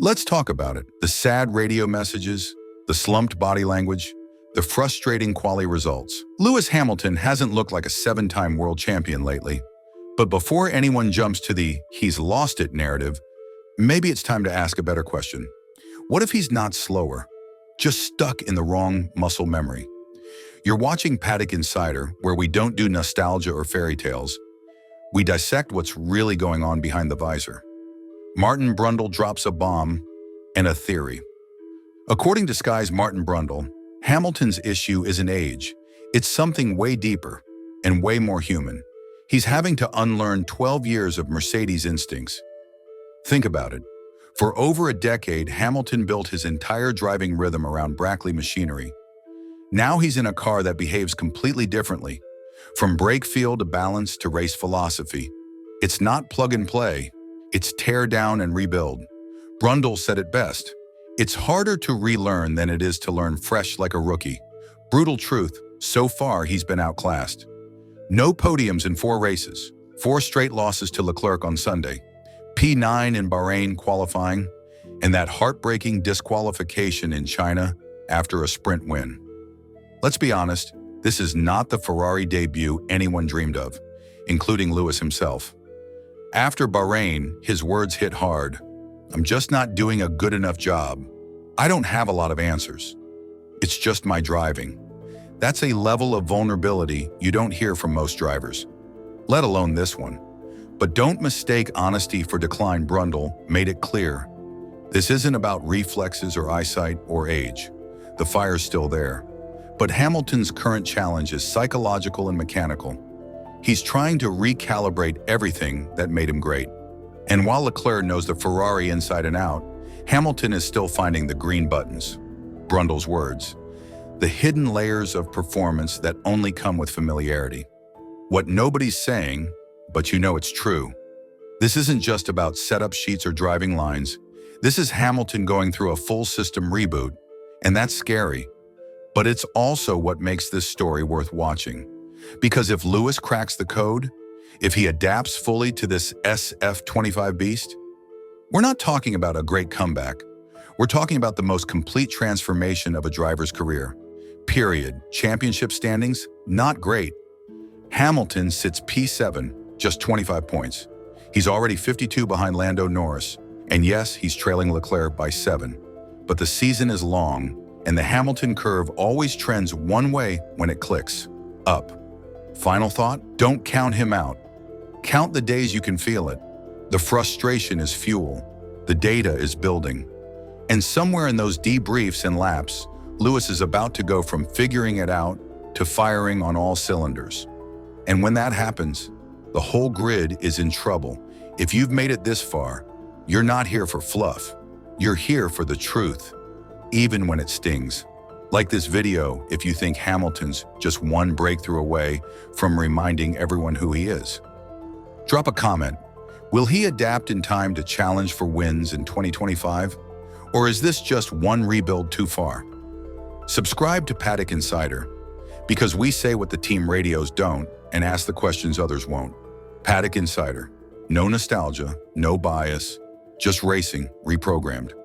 Let's talk about it. The sad radio messages, the slumped body language, the frustrating quali results. Lewis Hamilton hasn't looked like a 7-time world champion lately. But before anyone jumps to the "he's lost it" narrative, maybe it's time to ask a better question. What if he's not slower, just stuck in the wrong muscle memory? You're watching Paddock Insider, where we don't do nostalgia or fairy tales. We dissect what's really going on behind the visor. Martin Brundle drops a bomb and a theory. According to Sky's Martin Brundle, Hamilton's issue isn't age. It's something way deeper and way more human. He's having to unlearn 12 years of Mercedes instincts. Think about it. For over a decade, Hamilton built his entire driving rhythm around Brackley machinery. Now he's in a car that behaves completely differently. From brake feel to balance to race philosophy. It's not plug and play. It's tear down and rebuild. Brundle said it best. It's harder to relearn than it is to learn fresh like a rookie. Brutal truth, so far he's been outclassed. No podiums in 4 races, 4 straight losses to Leclerc on Sunday, P9 in Bahrain qualifying, and that heartbreaking disqualification in China after a sprint win. Let's be honest, this is not the Ferrari debut anyone dreamed of, including Lewis himself. After Bahrain, his words hit hard. "I'm just not doing a good enough job. I don't have a lot of answers. It's just my driving." That's a level of vulnerability you don't hear from most drivers, let alone this one. But don't mistake honesty for decline. Brundle made it clear. This isn't about reflexes or eyesight or age. The fire's still there. But Hamilton's current challenge is psychological and mechanical. He's trying to recalibrate everything that made him great. And while Leclerc knows the Ferrari inside and out, Hamilton is still finding the green buttons. Brundle's words. The hidden layers of performance that only come with familiarity. What nobody's saying, but you know it's true. This isn't just about setup sheets or driving lines. This is Hamilton going through a full system reboot, and that's scary. But it's also what makes this story worth watching. Because if Lewis cracks the code, if he adapts fully to this SF25 beast, we're not talking about a great comeback. We're talking about the most complete transformation of a driver's career. Period. Championship standings, not great. Hamilton sits P7, just 25 points. He's already 52 behind Lando Norris. And yes, he's trailing Leclerc by 7. But the season is long, and the Hamilton curve always trends one way when it clicks, up. Final thought, don't count him out. Count the days you can feel it. The frustration is fuel. The data is building. And somewhere in those debriefs and laps, Lewis is about to go from figuring it out to firing on all cylinders. And when that happens, the whole grid is in trouble. If you've made it this far, you're not here for fluff. You're here for the truth, even when it stings. Like this video if you think Hamilton's just one breakthrough away from reminding everyone who he is. Drop a comment. Will he adapt in time to challenge for wins in 2025? Or is this just one rebuild too far? Subscribe to Paddock Insider, because we say what the team radios don't and ask the questions others won't. Paddock Insider. No nostalgia, no bias, just racing reprogrammed.